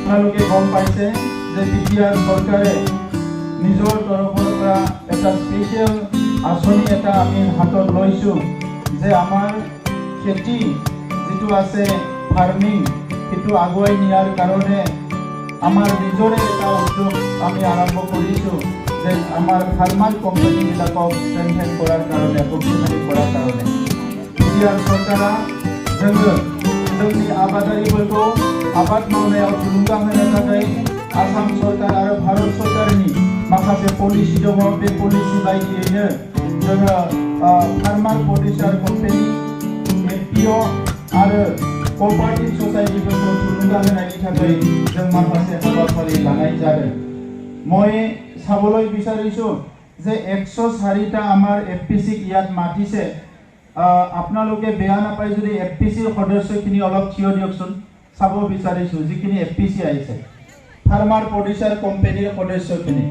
আপোনালোকে গম পাইছে যে বিটিআৰ চৰকাৰে নিজৰ তৰফৰ পৰা এটা স্পেচিয়েল আঁচনি এটা আমি হাতত লৈছোঁ যে আমাৰ খেতি যিটো আছে ফাৰ্মিং সেইটো আগুৱাই নিয়াৰ কাৰণে আমাৰ নিজৰে এটা উদ্যোগ আমি আৰম্ভ কৰিছোঁ যে আমাৰ ফাৰ্মাৰ কোম্পানীবিলাকক ষ্ট্ৰেংথেন কৰাৰ কাৰণে শক্তিশালী কৰাৰ কাৰণে বিটিআৰ চৰকাरा जोंनि आबादारिफोरखौ आबाद मावनायाव थुलुंगा होनो थाखाय आसाम सरकार आरो भारत सरकारनि माखासे पलिसि दङ बे पलिसि बायदियैनो जोङो फार्मार प्रडिउसार कम्पानि एफपिअ आरो कअपारेटिभ ससाइटिफोरखौ थुलुंगा होनायनि थाखाय जों माखासे हाबाफारि लानाय जादों মই চাবলৈ বিচাৰিছোঁ যে 104টা আমাৰ এফপিসিক ইয়াত মাতিছে আপোনালোকে বেয়া নাপায় যদি এফপিসিৰ সদস্যখিনি অলপ থিয় দিয়কচোন চাব বিচাৰিছোঁ যিখিনি এফপিসি আহিছে ফাৰ্মাৰ প্ৰডিউচাৰ কোম্পানীৰ সদস্যখিনি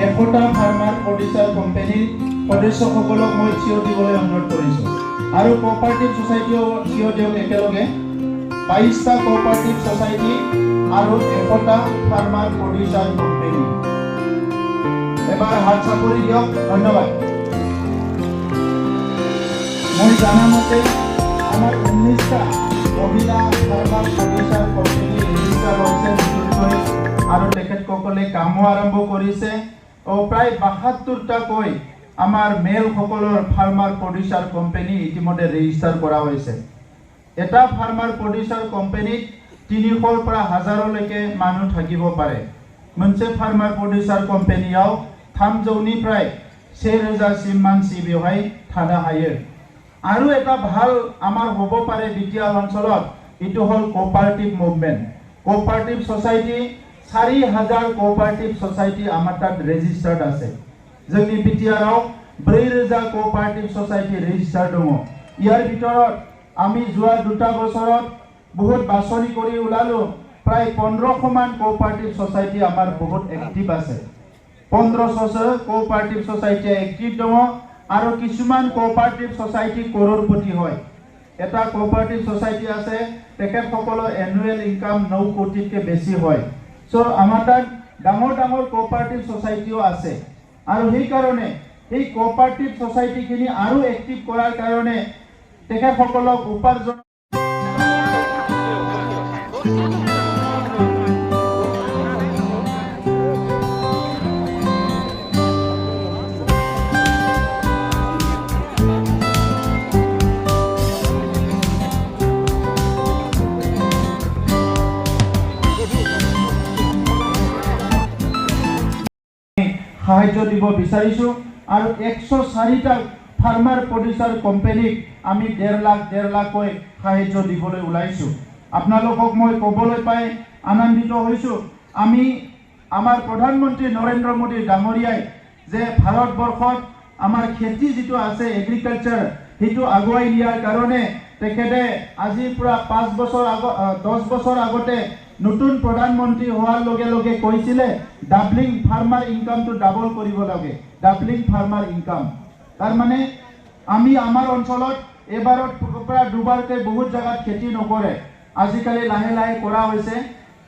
100টা ফাৰ্মাৰ প্ৰডিউচাৰ কোম্পানীৰ সদস্যসকলক মই থিয় দিবলৈ অনুৰোধ কৰিছোঁ আৰু কোঅপাৰেটিভ সোসাইটিও থিয় দিয়ক একেলগে 22টা কোঅপাৰেটিভ সোসাইটি আৰু 100টা ফাৰ্মাৰ প্ৰডিউচাৰ কোম্পানী এবাৰ হাত চাপৰি দিয়ক ধন্যবাদ মই জানা মতে আমাৰ 19টা মহিলা ফাৰ্মাৰ প্ৰডিউচাৰ কোম্পানী ৰেজিষ্টাৰ হৈছে নতুনকৈ আৰু তেখেতসকলে কামো আৰম্ভ কৰিছে প্ৰায় 72টা কৈ আমাৰ মেলসকলৰ ফাৰ্মাৰ প্ৰডিউচাৰ কোম্পানী ইতিমধ্যে ৰেজিষ্টাৰ কৰা হৈছে এটা ফাৰ্মাৰ প্ৰডিউচাৰ কোম্পানীত 300ৰ পৰা 1000লৈকে মানুহ থাকিব পাৰে मोनसे फार्मार प्रडिउसार कोम्पानीयाव 300निफ्राय 1000 सिम मानसि बेवहाय थानो हायो आरो এটা ভাল আমাৰ হ'ব পাৰে বিটিআৰ অঞ্চলত ইটো হল cooperative movement cooperative society 4000 cooperative society আমাৰ তাত ৰেজিষ্টাৰ্ড আছে जोंनि বিটিআৰआव 4000 কোঅপাৰেটিভ সোসাইটি ৰেজিষ্টাৰ্ড দङ ইয়াৰ ভিতৰত আমি যোৱা দুটা বছৰত বহুত বাছনি কৰি উলালো প্ৰায় 1500 মান কোঅপাৰেটিভ সোসাইটি আমাৰ বহুত এক্টিভ আছে 1500 কোঅপাৰেটিভ সোসাইটি এক্টিভ দङ আৰু কিছুমান কোঅপাৰেটিভ সোসাইটি কৰৰপতি হয় এটা কোঅপাৰেটিভ সোসাইটি আছে তেখেতসকলৰ এনুৱেল ইনকাম 9 কোটিতকৈ বেছি হয় সো আমাৰ তাত ডাঙৰ ডাঙৰ কোঅপাৰেটিভ সোসাইটিও আছে আৰু সেই কাৰণে এই কোঅপাৰেটিভ সোসাইটিখিনি আৰু এক্টিভ কৰাৰ কাৰণে তেখেতসকলক উপাৰ্জন সাহায্য দিব বিচাৰিছো আৰু 104টা ফাৰ্মাৰ প্ৰডিউচাৰ কোম্পানীক আমি 1.5 লাখ কৈ সাহায্য দিবলৈ ওলাইছো আপোনালোকক মই ক'বলৈ পাই আনন্দিত হৈছো আমি আমাৰ প্ৰধানমন্ত্ৰী নৰেন্দ্ৰ মোদী ডাঙৰীয়াই যে ভাৰতবৰ্ষত আমাৰ খেতি যেটো আছে এগ্ৰিকালচাৰ হেতু আগুৱাই নিয়াৰ কাৰণে তেখেতে আজি পুৰা 5 বছৰ 10 বছৰ আগতে নতুন প্ৰধানমন্ত্ৰী হোৱাৰ লগে লগে কৈছিলে ডাবলিং ফাৰ্মাৰ ইনকামটো ডাবল কৰিব লাগে ডাবলিং ফাৰ্মাৰ ইনকাম তাৰ মানে আমি আমাৰ অঞ্চলত এবাৰত পৰা দুবাৰকৈ বহুত জায়গাত খেতি নকৰে আজিকালি লাহে লাহে কৰা হৈছে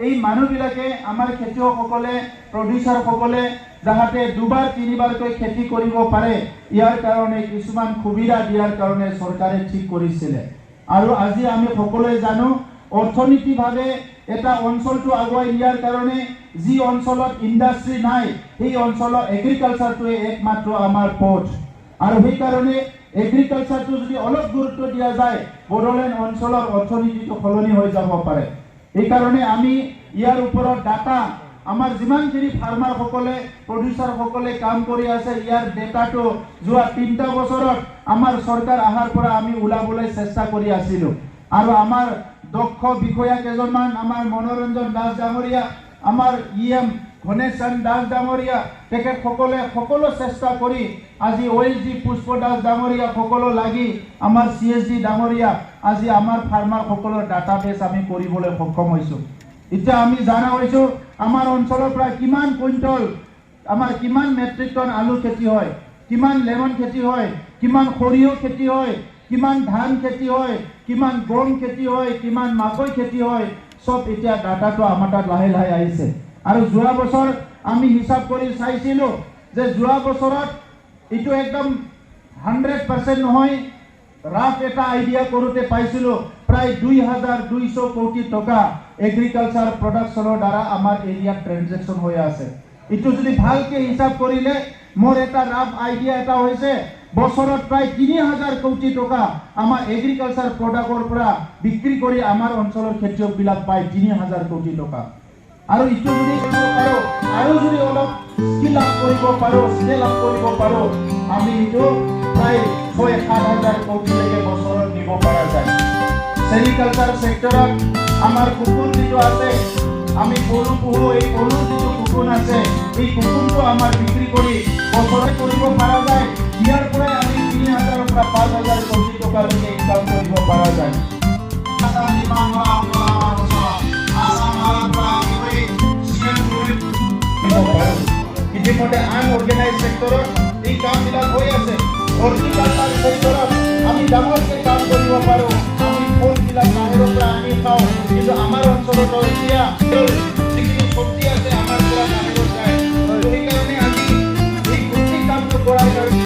এই মানুহবিলাকে আমাৰ খেতিয়কসকলে প্ৰডিউচাৰসকলে যাহাতে দুবাৰ তিনিবাৰকৈ খেতি কৰিব পাৰে ইয়াৰ কাৰণে কিছুমান সুবিধা দিয়াৰ কাৰণে চৰকাৰে ঠিক কৰিছিলে আৰু আজি আমি সকলোৱে জানো অৰ্থনীতিভাৱে এটা অঞ্চলটো আগুৱাই নিয়াৰ কাৰণে যি অঞ্চলত ইন্ডাষ্ট্ৰি নাই এই অঞ্চলৰ এগ্ৰিকালচাৰটোৱে একমাত্ৰ আমাৰ পথ আৰু সেই কাৰণে এগ্ৰিকালচাৰটো যদি অলপ গুৰুত্ব দিয়া যায় বড়োলেণ্ড অঞ্চলৰ অৰ্থনীতিটো সলনি হৈ যাব পাৰে এই কাৰণে আমি ইয়াৰ ওপৰত ডাটা আমাৰ যিমানখিনি ফাৰ্মাৰ সকলে প্ৰডিউচাৰ সকলে কাম কৰি আছে ইয়াৰ ডেটাটো যোৱা 3টা বছৰত আমাৰ চৰকাৰ আহাৰ পৰা আমি উলাবলৈ চেষ্টা কৰি আছিলো আৰু আমাৰ দক্ষ বিষয়া কেইজনমান আমাৰ মনোৰঞ্জন দাস ডাঙৰীয়া, আমাৰ EM গণেশ চন্দ্ৰ দাস ডাঙৰীয়া, তেখেতসকলে সকলো চেষ্টা কৰি আজি OSD পুষ্প দাস ডাঙৰীয়া সকলো লাগি আমাৰ CSD ডাঙৰীয়া আজি আমাৰ ফাৰ্মাৰ সকলৰ ডাটাবেছ আমি কৰিবলৈ সক্ষম হৈছোঁ। এতিয়া আমি জানা হৈছোঁ আমাৰ অঞ্চলৰ পৰা কিমান কুইণ্টল, আমাৰ কিমান মেট্ৰিক টন আলু খেতি হয়, কিমান লেমন খেতি হয়, কিমান সৰিয়হ খেতি হয়, কিমান ধান খেতি হয়, কিমান গম খেতি হয়, কিমান মাকৈ খেতি হয়, সব এতিয়া ডাটাটো আমাৰ তাত লাহে লাহে আহিছে। আৰু যোৱা বছৰ আমি হিচাপ কৰি চাইছিলোঁ যে যোৱা বছৰত এইটো একদম 100% নহয়, ৰাফ এটা আইডিয়া কৰোঁতে পাইছিলোঁ প্ৰায় 2200 কোটি টকা এগ্ৰিকালচাৰ প্ৰডাকশ্যনৰ দ্বাৰা আমাৰ এৰিয়াত ট্ৰেনজেকশ্যন হৈ আছে। এইটো যদি ভালকে হিচাপ কৰিলে মোৰ এটা ৰাফ আইডিয়া এটা হৈছে বছৰত প্ৰায় 3000 কোটি টকা আমাৰ এগ্ৰিকালচাৰ প্ৰডাক্টৰ পৰা বিক্ৰী কৰি আমাৰ অঞ্চলৰ খেতিয়কবিলাক পায় 3000 কোটি টকা। আৰু ইটো যদি কৰিব পাৰোঁ আৰু যদি অলপ স্কিল আপ কৰিব পাৰোঁ, স্কেল আপ কৰিব পাৰোঁ, আমি এইটো প্ৰায় 6-7 কোটিলৈকে বছৰত নিব পৰা যায়। চেৰিকালচাৰ ছেক্টৰত আমাৰ কুকুন যিটো আছে, আমি পলু পুহো, এই পলুৰ যিটো কুকুন আছে, এই কুকুনটো আমাৰ বিক্ৰী কৰি বছৰে কৰিব পৰা যায়। ইয়াৰ পৰাই আমি 3000 পৰা 5000 কোটি টকালৈকে ইনকাম কৰিব পৰা যায়। ইতিমধ্যে আনঅৰ্গেনাইজ ছেক্টৰত এই কামবিলাক হৈ আছে। হৰ্টিকালচাৰ ছেক্টৰত আমি ডাঙৰকৈ কাম কৰিব পাৰোঁ। আমি ফলবিলাক বাহিৰৰ পৰা আনি খাওঁ, কিন্তু আমাৰ অঞ্চলত এতিয়া